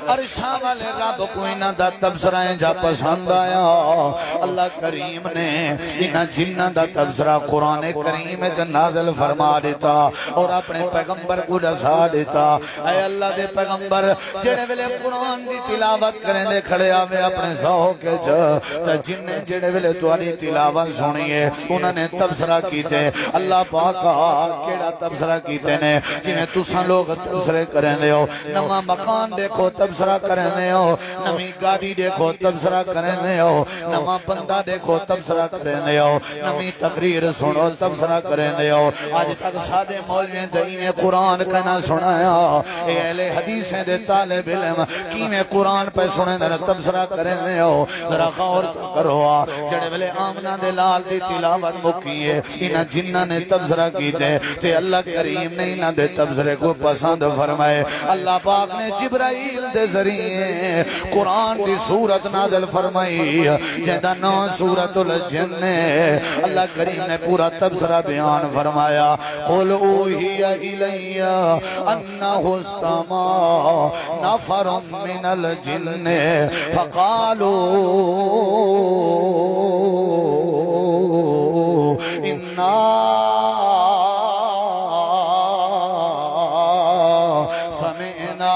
عرشاں والے رب کو انہاں دا تبصرہ جا پسند آیا اللہ کریم نے انہاں جنہاں دا تبصرہ قرآن کریم وچ نازل فرما دیتا اور اپنے پیغمبر کو دسا دیتا اے اللہ دے پیغمبر جڑے ویلے قرآن دی تلاوت کریں دے کھڑے آوے اپنے ذوق وچ تے جن جڑے ویلے تہاڈی تلاوت سنیے انہاں نے تبصرہ کیتے اللہ پاک کیڑا تبصرہ کیتے نے جویں تساں لوگ تبصرے کریں دے ہو نواں مکان دیکھو تبصرہ کریں دے ہو نویں گاڑی دیکھو تبصرہ کریں دے ہو نواں بندہ دیکھو تبصرہ کریں دے ہو نویں تقریر سنو تبصرہ کریں دے ہو آج تک ساڈے مولویاں دین قرآن کہنا سنایا اے اہل حدیثیں دے طالب علم کیویں قرآن پہ سنے دے تبصرہ کریں دے ہو ذرا غور کرو جڑے ویلے آمنہ دے لال دی تلاوت مکیے انہاں جنہاں نے تبصرہ کیتے تے اللہ کریم نے انہاں دے تبصرے کو پسند فرمائے اللہ پاک نے جبرائیل دے ذریعے قرآن دی سورت نازل فرمائی جیدہ نو سورت الجن اللہ کریم نے پورا تبصرہ بیان فرمایا قل اوحی الی انہ استمع نفر من الجن فقالوا انا سمعنا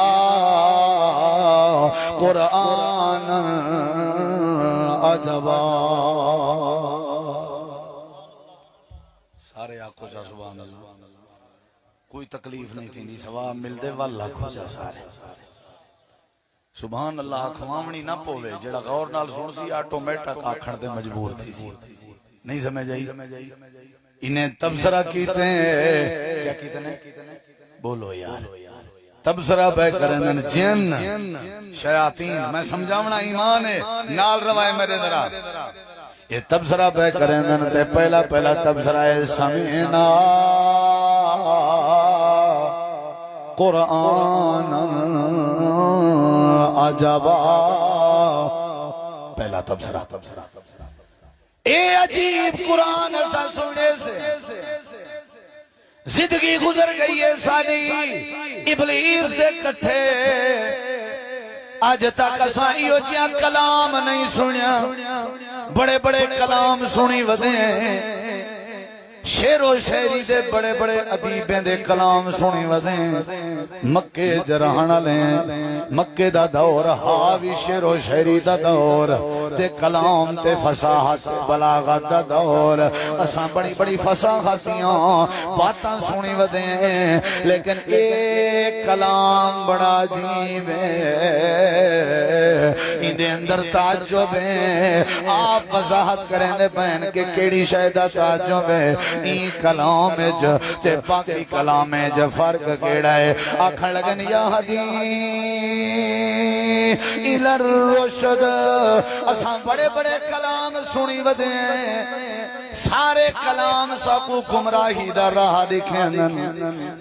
قرآنا عجبا سارے آنکھوں جا سبحان اللہ کوئی تکلیف نہیں تھی ثواب ملدے واللہ کھوجا سارے سبحان اللہ کھوامنی نہ پوے جڑا غور نال سن سی آٹومیٹک آکھن دے مجبور تھی سی نہیں سمجھ آئی انہیں تبصرہ کیتے ہیں کیا کیتے ہیں بولو یار تبصرہ بے کرن جن شیاطین میں سمجھاونا ایمان ہے نال روائے میرے ذرا یہ تبصرہ بے کرن تے پہلا تبصرہ ہے سمعنا قرآن عجبا پہلا تبصرہ اے عجیب قرآن ایسا سننے سے زندگی گزر گئی ہے ساری ابلیس دے کٹھے آج تک اسائیو جیاں کلام نہیں سنیا بڑے بڑے کلام سنی ودے ہیں شعر و شاعری دے بڑے بڑے ادیبیں دے کلام سنی ودیں مکے جرہانا لیں مکے دا دور حاوی شعر و شاعری دا دور تے کلام تے فصاحت بلاغت دا دور اساں بڑی بڑی فصاحتیاں باتاں سنی ودیں لیکن ایک کلام بڑا عجیب ہے اندے اندر تعجب ہے آپ وضاحت کریں دے بہن کے کیڑی شاہدہ تعجب ہے این کلام جو تے باقی کلام جو فرق کیڑا ہے آکھن لگن یا ہدی الى الرشد اساں بڑے بڑے کلام سنی ودے سارے کلام ساکو گمراہی دا راہ دکھیں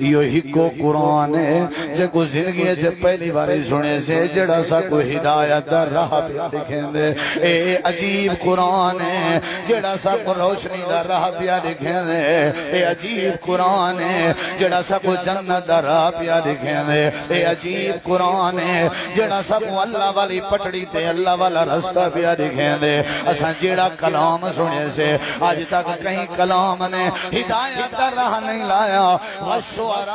یہ ہی کو قرآن ہے جے کو زندگی ہے جے پہلی باری سنے سے جڑا ساکو ہدایت دا راہ پیا دکھیں دے اے عجیب قرآن ہے جڑا ساکو روشنی دا راہ پیا دکھیں دے اے عجیب قرآن ہے جڑا ساکو جنت دا راہ پیا دکھیں دے اے عجیب قرآن ہے جڑا ساکو اللہ والی پٹڑی تے اللہ والا رستہ پیا دکھیں دے اساں جڑا کلام سنے سے آج تک کہیں کلام نے ہدایت دا راہ نہیں لایا والشعراء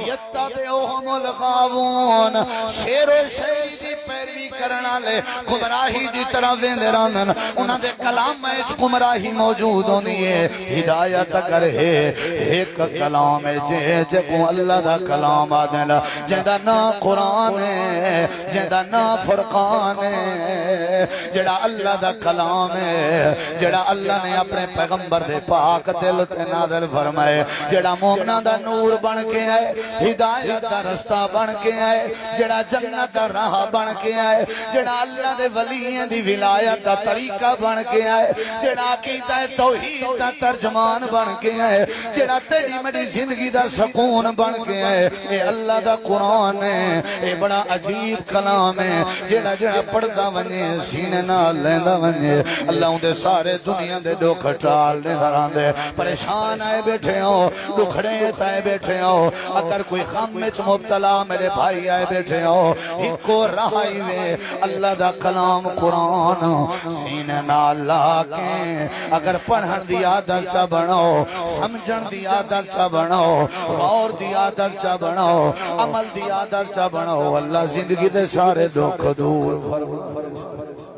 یتبعہم الغاوون شعر و شاعری دی پیروی کرنا لے گمراہی دی طرح ویندے رہندن انہاں دے کلام وچ گمراہی موجود ہونی ہے ہدایت کر ہے ایک کلام جے کو اللہ دا کلام آدن جیندا نا قرآن ہے جیندا نا فرقان ہے جڑا اللہ دا کلام ہے جڑا اللہ نے اپنے پیغمبر دے پاک دل تے نازل فرمائے جڑا مومناں دا نور بن کے آئے ہدایت دا رستہ بن کے آئے جڑا جنت دا راہ بن کے آئے جڑا اللہ دے ولیاں دی ولایت دا طریقہ بن کے آئے جڑا عقیدہ توحید دا ترجمان بن کے آئے جڑا تیری میری زندگی دا سکون بن کے آئے اے اللہ دا قرآن ہے اے بڑا عجیب کلام ہے جڑا جڑا پڑھدا ونجے سینے نال لیندا ونجے اللہ اون دے سارے دنیا دے دکھ ٹال دے دے پریشان آئے بیٹھے ہو دکھڑے تائے بیٹھے ہو اگر کوئی غم وچ مبتلا میرے بھائی آئے بیٹھے ہو ہکو رہائی وے اللہ دا کلام قرآن سینے نال لا کے اگر پڑھن دی عادت چا بناؤ سمجھن دی عادت چا بناؤ غور دی عادت چا بناؤ عمل دی عادت چا بناؤ اللہ زندگی دے سارے دکھ دور فرمائے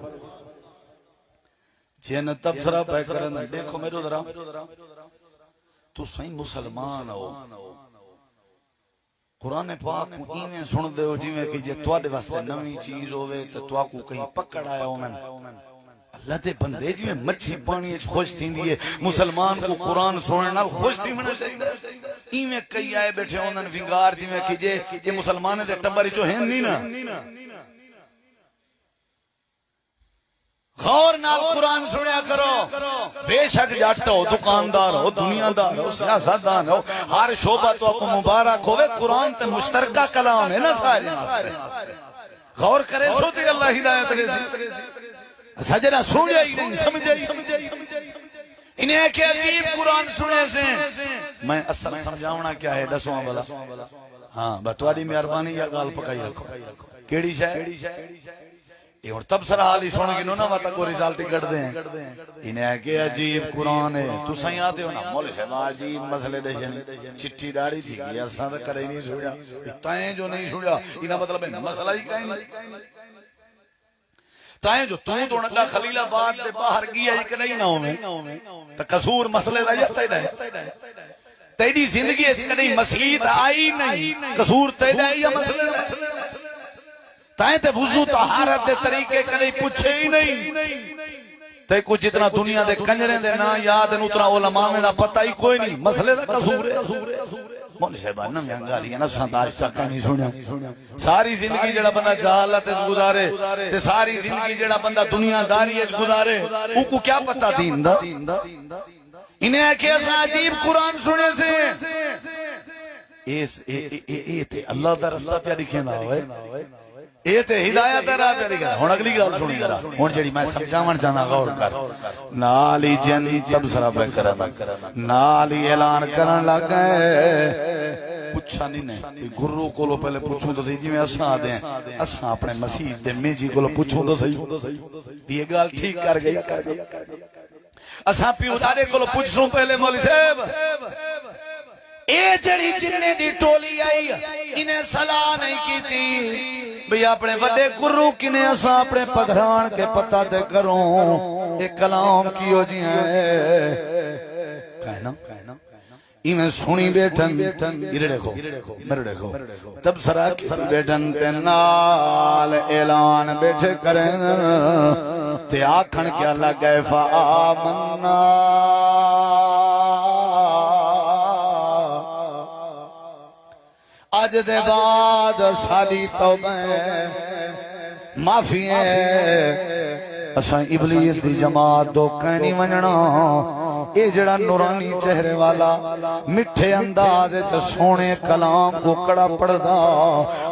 جن تبصرہ پہ کرنا دیکھو میرے ذرا تو صحیح مسلمان ہو قرآن پاک کو ایویں سن دے ہو جویں کہ جے تواڈے واسطے نویں چیز ہوے تے تو کو کہیں پکڑ آیا ہو اللہ دے بندے جویں مچھی پانی وچ خوش تھیندی ہے مسلمان کو قرآن سننے نال خوش تھی ہونا چاہیے ایویں کئی آئے بیٹھے ہونن ونگار جویں کہ جے مسلمان دے ٹبر جو ہیں نہیں نا غور نال قرآن سنیا کرو بے شک جٹ ہو دکاندار ہو دنیا دار ہو سیاستدان ہو ہر شعبہ تو آپ کو مبارک ہوئے قرآن تے مشترکہ کلام ہے نا سارے غور کرے سو تے اللہ ہدایت ریسی سجنہ سنیا ہی نہیں سمجھے انہیں کہ عجیب قرآن سنے سے میں اصل سمجھاونا کیا ہے دسواں والا ہاں بتواری مہربانی یا گال پکائی رکھو کیڑی شے یہ اور تب سر حالی سونا کی نونا واتا کو رزالتی کر دیں انہیں ہے کہ عجیب قرآن ہے تو سائیں آتے ہو نا مولی شہبہ عجیب مسئلے دے جن چٹی ڈاڑی تھی کہ ایسا تک کرے نہیں سوڑیا تائیں جو نہیں سوڑیا انہیں مطلب ہے مسئلہ ہی کہیں نہیں تائیں جو تو نکا خلیل آباد دے باہر گیا ایک نہیں نہ ہوئے تا قصور مسئلے دا جاتا ہی رہے تیری زندگی اس کا نہیں مسیحیت آئی نہیں قصور تیرا ہی یا مسئلے دا تائیں تے وضو طہارت دے طریقے کنے پوچھے ہی نہیں تے کچھ جتنا دنیا دے کنجریں دے نا یاد اتنا علماء میں دا پتہ ہی کوئی نہیں مسئلے دا قصور ہے مولی صاحبہ نم ینگالی نا سنداج تک نہیں سنیا ساری زندگی جڑا بندہ جہالت گزارے تے ساری زندگی جڑا بندہ دنیا داری گزارے او کو کیا پتہ دین دا انہیں کہ ایسا عجیب قرآن سنے سے اے تے اللہ دا رستہ پیا دکھینا ہوئے اے تے ہدایت راہ پہ لکھا ہن اگلی گل سنی ذرا ہن جڑی میں سمجھاون چاہنا غور کر نال ہی جن تبصرہ پہ کرنا نال ہی اعلان کرن لگ گئے پوچھا نہیں نے گرو کولو پہلے پوچھوں تو صحیح جویں اساں دے اساں اپنے مسیح دے میجی کولو پوچھوں تو صحیح یہ گل ٹھیک کر گئی اساں پیودارے کولو پوچھوں پہلے مولوی صاحب اے جڑی جننے دی ٹولی آئی انہیں صلاح نہیں کی تھی بھئی اپنے وڈے گرو کنے اساں اپنے پدھران کے پتہ دے کروں ایک کلام کیو جی ہیں کہنا ایمیں سنی بیٹھن یہ دیکھو میرے دیکھو تب سرا کی بیٹھن تے نال اعلان بیٹھے کریں تے آکھن کیا لگے فآمنا آج دے بعد سالی توبہ معافی ہے اساں ابلیس دی جماعت دو کہنی ونجنا اے جڑا نورانی چہرے والا مٹھے انداز چ سونے کلام کو کڑا پڑدا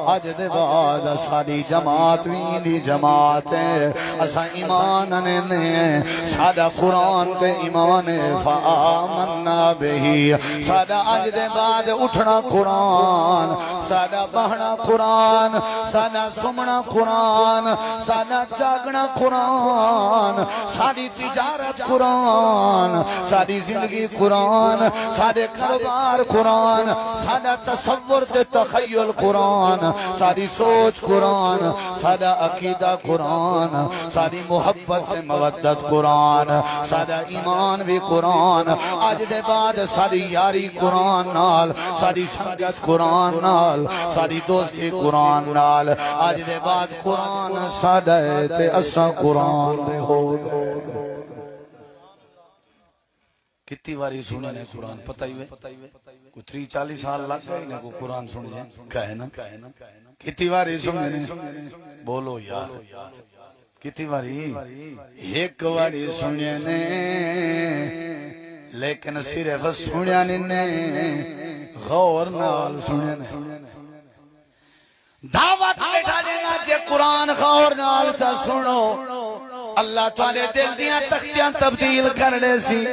اج دے بعد ساری جماعت وی دی جماعت ہے اساں ایمان نے ساڈا قرآن تے ایمان فآمنا بہ ساڈا اج دے بعد اٹھنا قرآن ساڈا بہنا قرآن ساڈا سمنا قرآن ساڈا جاگنا قرآن ساری تجارت قرآن ساری زندگی قرآن سارے کاروبار قرآن سارا تصور تے تخیل قرآن ساری سوچ قرآن سارا عقیدہ قرآن ساری محبت تے مودت قرآن سارا ایمان بھی قرآن آج دے بعد ساری یاری قرآن نال ساری سنگت قرآن نال ساری دوستی قرآن نال آج دے بعد قرآن سارا تے اساں قرآن دے ہو گئے کتنی باری سنے قرآن پتہ ہی ہوئے کوئی 30-40 سال لگ گئے نا کو قرآن سن جائیں کہے نا کتنی باری سنے بولو یار کتنی باری ایک باری سنے نے لیکن صرف سنیا نے غور نال سنیا نے دعوت بیٹھا دینا جے قرآن غور نال چا سنو اللہ تعالی دل دیاں تختیاں تبدیل کرنے سی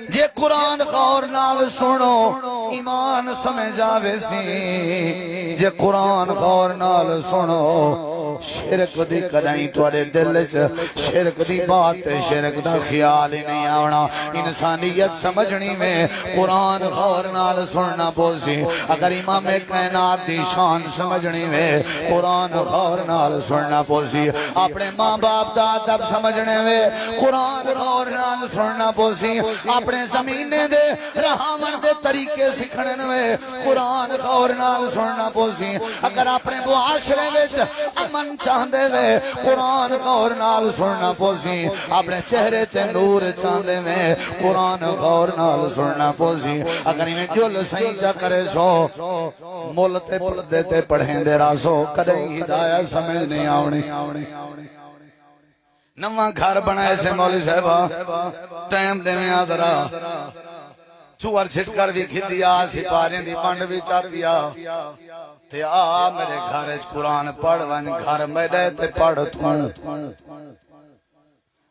جے قرآن غور نال سنو ایمان سمجھ آوے سی جے قرآن غور نال سنو شرک دی کدائیں توڑے دل شرک دی بات شرک دا خیال ہی نہیں آونا انسانیت سمجھنی میں قرآن غور نال سننا پوسی اگر امام کائنات دی شان سمجھنی میں قرآن غور نال سننا پوسی اپنے ماں باپ دا ادب سمجھنے میں قرآن غور نال سننا پوسی اپنے زمینے دے رہامن دے طریقے سکھنے میں قرآن غور نال سننا پوسی اگر اپنے معاشرے وچ امن چاہندے میں قرآن غور نال سننا پوسی اپنے چہرے تے نور چاہندے میں قرآن غور نال سننا پوسی اگر میں جل صحیح چا کرے سو مولتے پردے تے پڑھیں دے راسو کدیں ہدایت سمجھ نہیں آونی نواں گھر بنائے سے مولی صاحبہ ٹائم دینے آدھرا چوار چھٹکر بھی کھدیا سپاریں دی پانڈ بھی چاہتیا تے آ میرے گھر قرآن پڑھ ون گھر میں تے پڑھ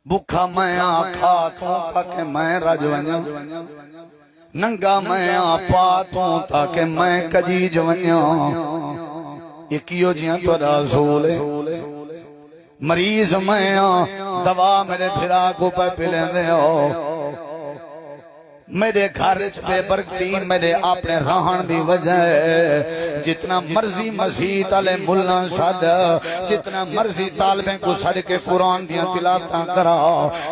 بکھا میں آکھا تاکہ میں رج ونیا ننگا میں آپا تاکہ میں کجیج ونیا ایکیو جیاں تو رسول مریض میں دوا میرے بھرا کو پہ پلیں دے ہو میرے گھر بے برکتی میرے اپنے رہن دی وجہ جتنا مرضی مسیح علیہ ملہ سد جتنا مرضی طالبیں کو سڑ کے قرآن دیاں تلاوتاں کرا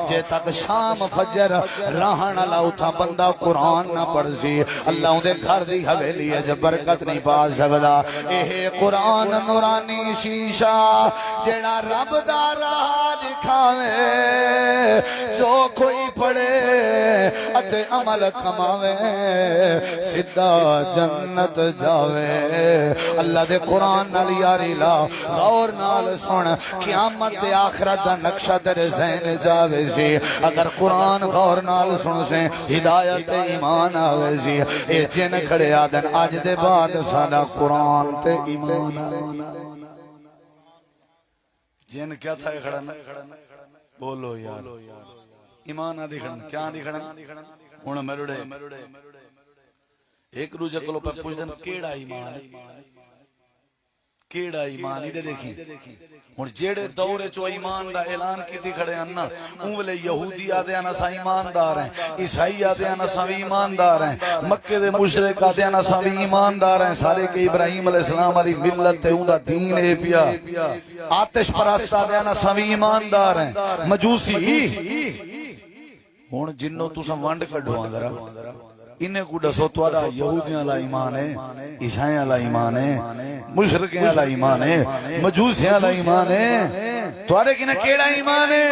جے تک شام فجر رہن اللہ اتھا بندہ قرآن نہ پڑھ سی اللہ ان دے گھر دی حویلی ہے جب برکت نہیں پا سکدا اے قرآن نورانی شیشہ جیڑا رب دا راہ دکھاوے جو کوئی پڑھے اتے عمل کماوے سدھا جنت جاوے اللہ دے قرآن نال یاری لا غور نال سن قیامت آخرت دا نقشہ تیرے ذہن جاوے سی اگر قرآن غور نال سن سے ہدایت ایمان آوے سی اے جن کھڑے آدن آج دے بعد سانا قرآن تے ایمان جن کیا تھا کھڑا بولو یار ایمان آدھی کھڑا کیا آدھی کھڑا ہن مرڑے ایک روزے کلو پہ پوچھ دن کیڑا ایمان ہی دے دیکھی ہن جیڑے دورے چو ایمان دا اعلان کیتی کھڑے اننا اونلے یہودی آدھے آنا سا ایماندار ہیں عیسائی آدھے آنا سا ایماندار ہیں مکہ دے مشرک آدھے آنا سا ایماندار ہیں سارے کے ابراہیم علیہ السلام علی ملت تے اوندا دین اے پیا آتش پرست آدھے آنا سا ایماندار ہیں مجوسی ہن جنوں تساں ونڈ کڈھو ذرا انہیں کو دسو توڑا یہودیاں علیہ ایمان ہے عیسائیاں علیہ ایمان ہے مشرکیاں علیہ ایمان ہے مجوسیاں علیہ ایمان ہے توڑے کنے کیڑا ایمان ہے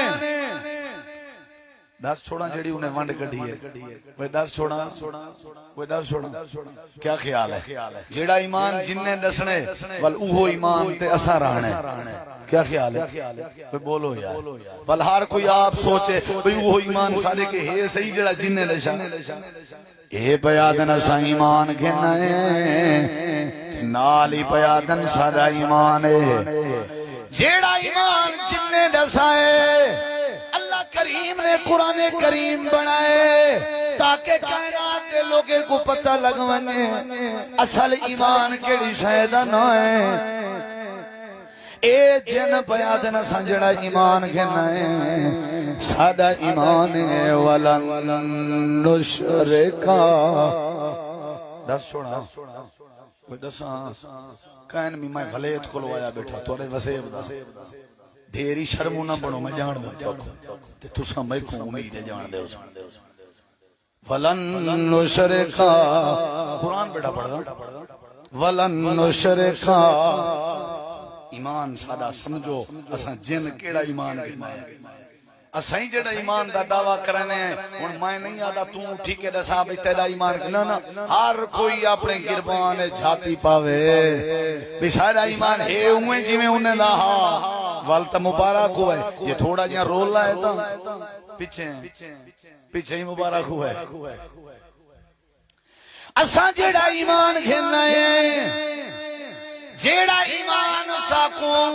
دس چھوڑا جڑی انہیں ونڈ کڈھی ہے وہ دس چھوڑا کیا خیال ہے جیڑا ایمان جننے دسنے ول اوہو ایمان تے اسا رہنے کیا خیال ہے بولو یار ول ہر کوئی آپ سوچے اوہو ایمان سارے کے ہے صحیح جڑا جننے دشا اے پیادن اسا ایمان گھنا ہے نالی پیادن سارا ایمان ہے جیڑا ایمان جننے دسا ہے اللہ کریم نے قرآن کریم بنائے تاکہ کائنات کے لوگے کو پتہ لگوانے اصل ایمان کیڑی شاید نہ ہے اے جن بیادن سنجڑا ایمان گھنا ہے سادہ ایمان ہے ولن نشرکا دس چھوڑا کوئی دساں کائن میں بھلیت کھلو آیا بیٹھا توڑے وسیب دا ڈھیری شرمو نہ بڑھو میں جان دے تے تساں میں کو امید جان دے ولن نشرکا قرآن بیٹا پڑھ گا ولن نشرکا ایمان سادہ سمجھو اساں جن کیڑا ایمان گھنا ہے اسائیں جڑا ایمان دا دعویٰ کرنے ہیں ہن میں نہیں آدا تو اٹھی کے دسا بھی تیرا ایمان نہ نہ ہر کوئی اپنے گربان جھاتی پاوے بھی سارا ایمان ہے اویں جویں انہاں دا ہا ول تے مبارک ہوئے یہ تھوڑا جہا رولا ہے تا پیچھے ہی مبارک ہوئے اساں جڑا ایمان گھننا ہے جیڑا ایمان ساکوں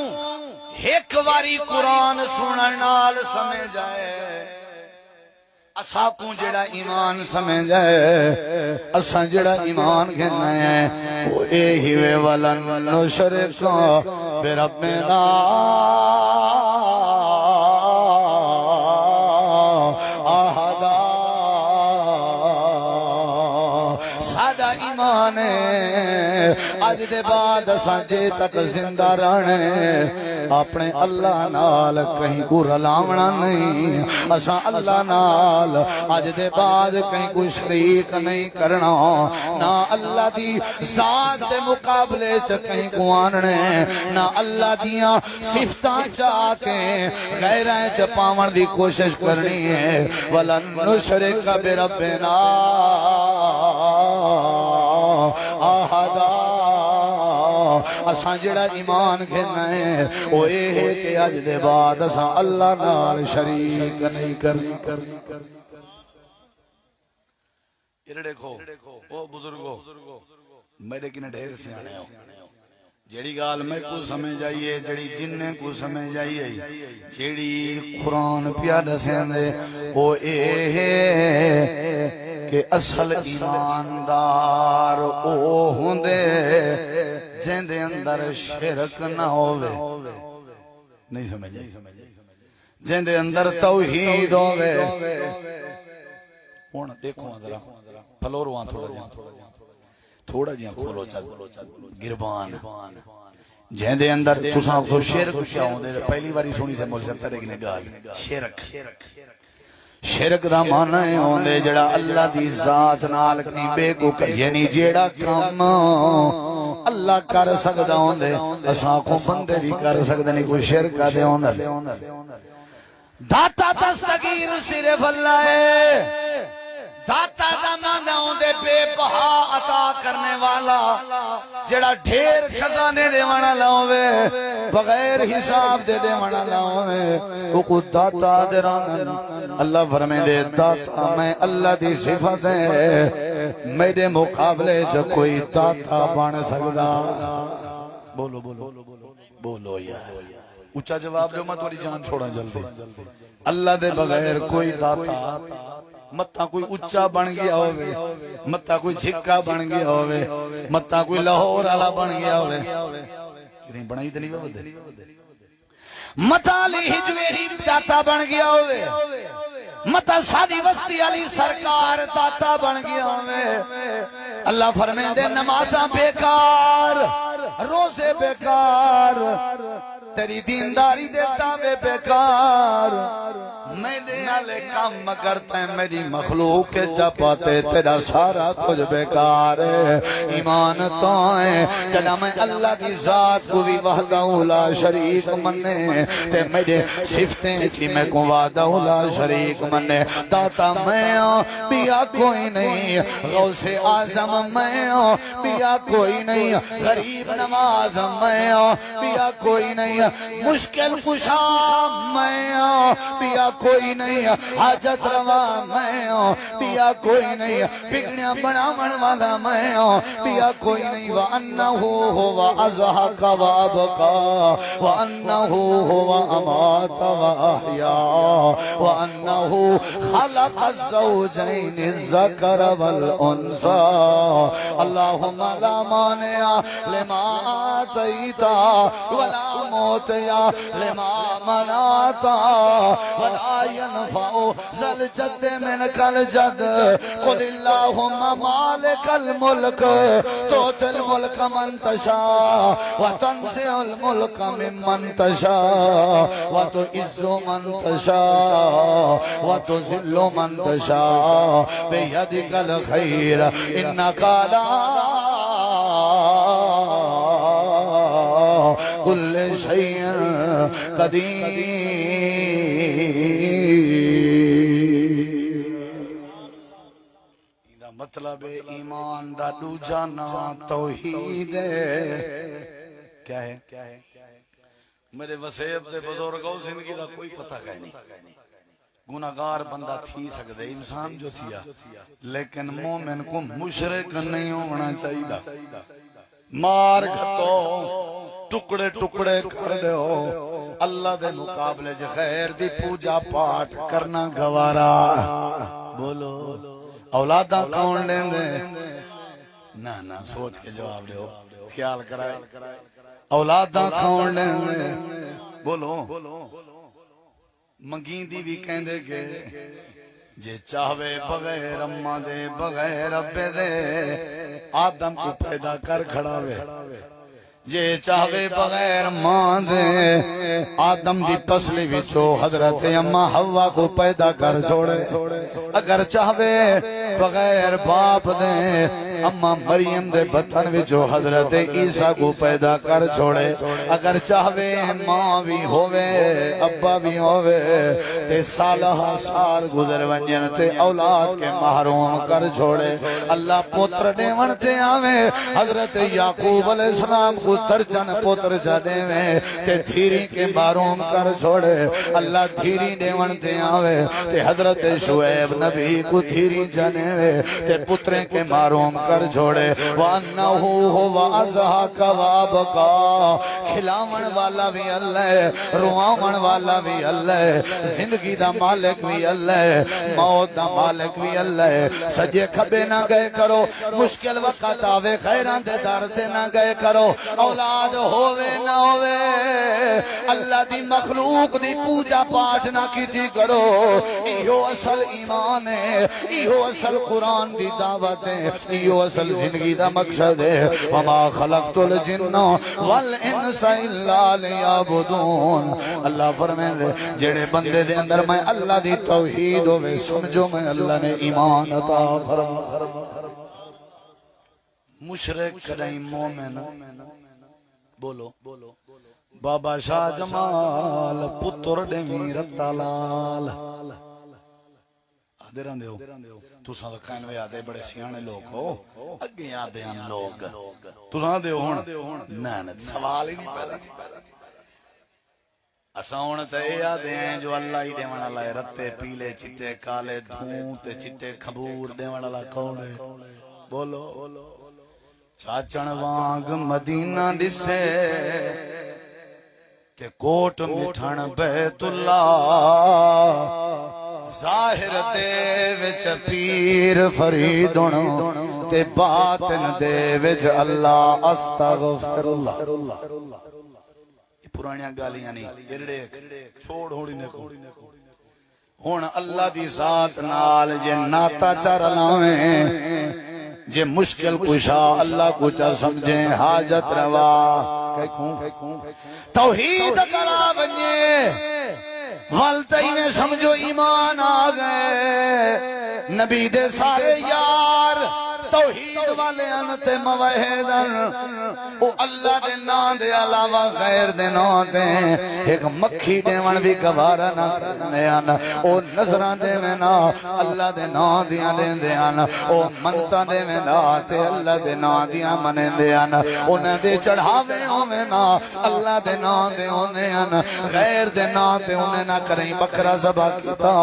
ایک واری قرآن سنن نال سمجھ جائے اساکوں جڑا ایمان سمجھ جائے اساں جڑا ایمان گھننا ہے وہ اے ہی وے ولن نشرک بربنا احدا سادہ ایمان ہے آج دے بعد اساں جے تک زندہ رہنے اپنے اللہ نال کہیں کو رلاونا نہیں اساں اللہ نال آج دے بعد کہیں کوئی شریک نہیں کرنا نہ اللہ دی ذات دے مقابلے چ کہیں کو آننے نہ اللہ دیاں صفتاں چاہ کے غیراں چ پاون دی کوشش کرنی ہے ولن نشرک بربنا احدا اساں جڑا ایمان گھننا ہے وہ اے ہے کہ اج دے بعد اساں اللہ نال شریک نہیں کرنی یہ دیکھو او بزرگو میرے کنے ڈھیر سیانے ہو جیڑی گال میں کو سمجھ آئیے جیڑی جننے کو سمجھ آئیے جیڑی قرآن پیادہ سیندے وہ اے ہے کہ اصل ایماندار او ہوندے جن دے اندر شرک نہ ہووے نہیں سمجھے جن دے اندر توحید ہووے ہن دیکھو ذرا پھلوروان تھوڑا جہاں کھولو چل گربان جن دے اندر تساں کو شرک کیا ہوندے پہلی باری سنی سے مول سکتا ہے کہ گال شرک دا معنی ہوندے جڑا اللہ دی ذات نال کہیں بے کو یعنی جیڑا کام اللہ کر سکدا ہوندے اساں کو بندے بھی کر سکدے نہیں کوئی شرک دے ہوندے داتا دستگیر صرف اللہ ہے داتا دا معنی ہوندے بے بہا عطا کرنے والا جڑا ڈھیر خزانے دے والا لاوے بغیر حساب دے والا لاوے او کو داتا دے رانن اللہ فرمائے دے داتا میں اللہ دی صفت ہے میرے مقابلے جو کوئی داتا بن سکدا بولو بولو بولو یا اونچا جواب دو میں تھوڑی جان چھوڑا جلدی اللہ دے بغیر کوئی داتا متا کوئی اچا بن گیا ہوئے متا کوئی جھکا بن گیا ہوئے متا کوئی لاہور والا بن گیا ہوئے کہیں بنائی تو نہیں بدے متا علی ہجویری داتا بن گیا ہوئے متا ساری وسطی علی سرکار داتا بن گیا ہوئے اللہ فرمائے دے نمازاں بیکار روزے بیکار تیری دینداری دیتا وے بیکار میرے آلے کام کرتا ہے میری مخلوق کے چپاتے تیرا سارا کچھ بیکار ہے ایمان تو ہے چلا میں اللہ کی ذات کو بھی وحدہ لا شریک مننے تے میرے صفتیں چی میں کو وحدہ لا شریک مننے داتا میں پیا کوئی نہیں غوث اعظم میں پیا کوئی نہیں غریب نواز میں پیا کوئی نہیں مشکل کشا میں پیا کوئی نہیں حاجت روا میں پیا کوئی نہیں بگڑیاں بناون والا میں پیا کوئی نہیں وَأَنَّهُ هُوَ أَضْحَكَ وَأَبْكَى وَأَنَّهُ هُوَ أَمَاتَ وَأَحْيَا وَأَنَّهُ خَلَقَ الزَّوْجَيْنِ الذَّكَرَ وَالْأُنثَى اللهم لا مانع لما آتيت ولا موتیا لما مناتا ولا ينفع ذا الجد منك الجد قل اللهم مالك الملك تؤتي الملك من تشاء وتنزع الملك ممن تشاء وتعز من تشاء وتذل من تشاء بيدك الخير انك على کل شیء قدیر۔ دا مطلب ایمان دا دوجا نام توحید ہے۔ کیا ہے؟ میرے وسیب دے بزرگوں زندگی دا کوئی پتہ نہیں، گناہگار بندہ تھی سکدے انسان جو تھیا، لیکن مومن کو مشرک نہیں ہونا چاہیے۔ مار گھتو ٹکڑے ٹکڑے کر دیو، اللہ دے مقابلے چ خیر دی پوجا پاٹ کرنا گوارا۔ بولو اولاداں کون لیں دے؟ نہ سوچ کے جواب دیو، خیال کرائے اولاداں کون لیں دے؟ بولو منگیندی بھی کہندے کہ جے چاہوے بغیر اماں دے بغیر ابے دے آدم کو پیدا کر کھڑاوے، جے چاہوے بغیر ماں دے آدم دی پسلی وچوں حضرت اما حوا کو پیدا کر چھوڑے، اگر چاہوے بغیر باپ دے اما مریم دے بطن وچوں حضرت عیسیٰ کو پیدا کر چھوڑے، اگر چاہوے ماں بھی ہووے ابا بھی ہووے تے سالہ سال گزر ونجن تے اولاد کے محروم کر چھوڑے۔ اللہ پتر دیون تے آوے، حضرت یعقوب علیہ السلام کو ترجن پتر جانے میں تے دھیری کے محروم کر چھوڑے۔ اللہ دھیری دیون تے آوے تے حضرت شعیب نبی کو دھیری جانے میں تے پتریں کے محروم کر چھوڑے۔ وَأَنَّهُ هُوَ أَضْحَكَ وَأَبْكَىٰ، کھلاون والا بھی اللہ ہے، رواون والا بھی اللہ ہے، زندگی دا مالک بھی اللہ ہے، موت دا مالک بھی اللہ ہے۔ سجے کھبے نہ گئے کرو، مشکل وقت آوے خیران دے دار تے نہ گئے کرو، اولاد ہووے نہ ہووے اللہ دی مخلوق دی پوجا پاٹ نہ کیتی کرو۔ ایہو اصل ایمان ہے، ایہو اصل قرآن دی دعوت ہے، ایہو اصل زندگی دا مقصد ہے۔ وما خلقت الجن والانس الا لیعبدون، اللہ فرمائے دے جڑے بندے دے اندر میں اللہ دی توحید ہوئے سمجھو میں اللہ نے ایمان عطا فرما۔ مشرک کریں مومن بولو بابا شاہ جمال پتر دیویں رتا لال آدھے رہن دیو تُساں کہنے آدھے بڑے سیانے لوگ ہو، اگے آدھے ہیں لوگ تُساں دیو ہون نہ سوال ہی نہیں پیدا تھی۔ اساں ہون تے آدھے ہیں جو اللہ ہی دیوان اللہ ہے، رتے پیلے چٹے کالے دھون تے چٹے کھبور دیوان اللہ کون ہے؟ بولو چاچن وانگ مدینہ دسے تے کوٹ مٹھن بیت اللہ، ظاہر دے وچ پیر فریدن تے باطن دے وچ اللہ استغفر اللہ۔ یہ پرانیاں گالیاں نہیں، ارڑے چھوڑ ہوڑی نے کو ہون اللہ دی ذات نال جے ناتا چر لاویں، جے مشکل کشا اللہ کو چا سمجھیں حاجت روا توحید کرا بنیے والتائی میں سمجھو ایمان آگئے۔ نبی دے سارے یار توحید والے انتے موحدن، او اللہ دے نام دے علاوہ غیر دے نام دے ایک مکھی دے ون بھی گوارا نہ کرنے آنا، او نظران دے میں نا اللہ دے نام دیاں دے دے آنا، او منتا دے میں نا تے اللہ دے نام دیاں منے دے آنا، انہیں دے چڑھاوے ہوئے نا اللہ دے نام دے ہونے آنا، غیر دے نام دے انہیں نہ کریں بکرا زبا کیتا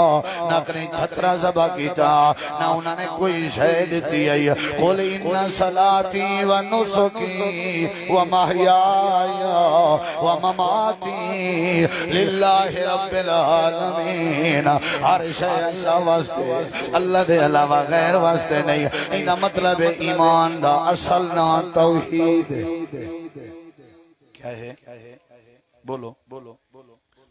نہ کریں چھترا زبا کیتا نہ انہوں نے کوئی شہد دیتی ہے۔ قل ان صلاتی و نسکی و محیایا و مماتی للہ رب العالمین، ہر شے اللہ واسطے، اللہ دے علاوہ غیر واسطے نہیں۔ اینا مطلب ایمان دا اصل نا توحید کیا ہے؟ بولو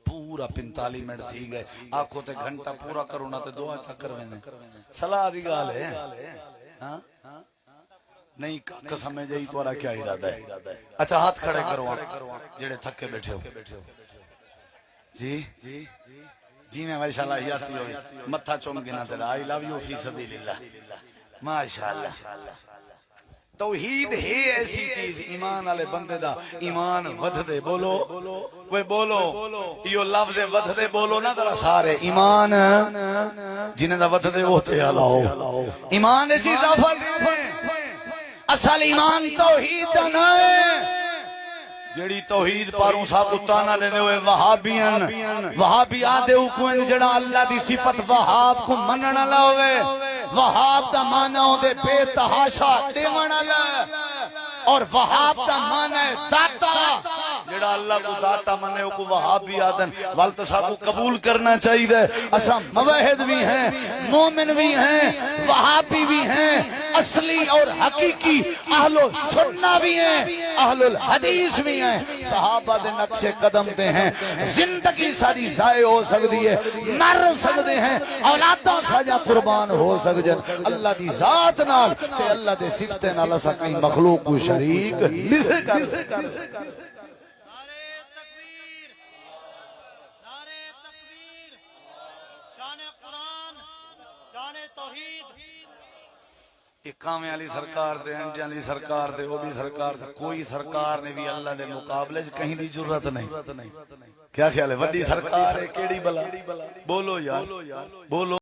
پورا 45 منٹ تھی گئے، آنکھوں تے گھنٹہ پورا کرونا تے دعا چکر میں صلاح دی گال ہے نہیں قسم میں جائی تو کیا ارادہ ہے؟ اچھا ہاتھ کھڑے کرو جڑے تھکے بیٹھے ہو جی میں بھائی صلاحیاتی ہوئی متھا چوم گنا تیرا آئی لو یو فی سبیل اللہ ماشاءاللہ توحید ہے ایسی چیز ایمان والے بندے دا ایمان ودھدے بولو وہ بولو یہ لفظ ودھدے بولو نا ذرا سارے ایمان جنہیں دا ودھدے وہ تے الاؤ ایمان ایسی اضافہ اصل ایمان توحید دا نہ ہے جڑی توحید پاروں صاحب تانا دیندے ہوئے وہابی آدھے کوئی جڑا اللہ دی صفت وہاب کو منن والا ہوئے وہاب دا معنی ہوندے بے تحاشا دیون والا اور وہاب دا معنی ہے داتا جڑا اللہ کو داتا منے کو وہابی آدن والت صاحب کو قبول کرنا چاہیے اساں موحد بھی ہیں مومن بھی ہیں وہابی بھی ہیں اصلی اور حقیقی اہل سنہ بھی ہیں اہل الحدیث بھی ہیں صحابہ دے نقش قدم دے ہیں زندگی ساری ضائع ہو سکتی ہے مر سکتے ہیں اولاداں ساجا قربان ہو سکتے ہیں اللہ دی ذات نال تے اللہ دے صفت نال اساں کہیں مخلوق کو شریک نہیں کر کامے علی سرکار دے انجے علی سرکار دے وہ بھی سرکار دے کوئی سرکار نے بھی اللہ دے مقابلے کہیں دی جرت نہیں کیا خیال ہے وڈی سرکار ہے کیڑی بلا بولو یار بولو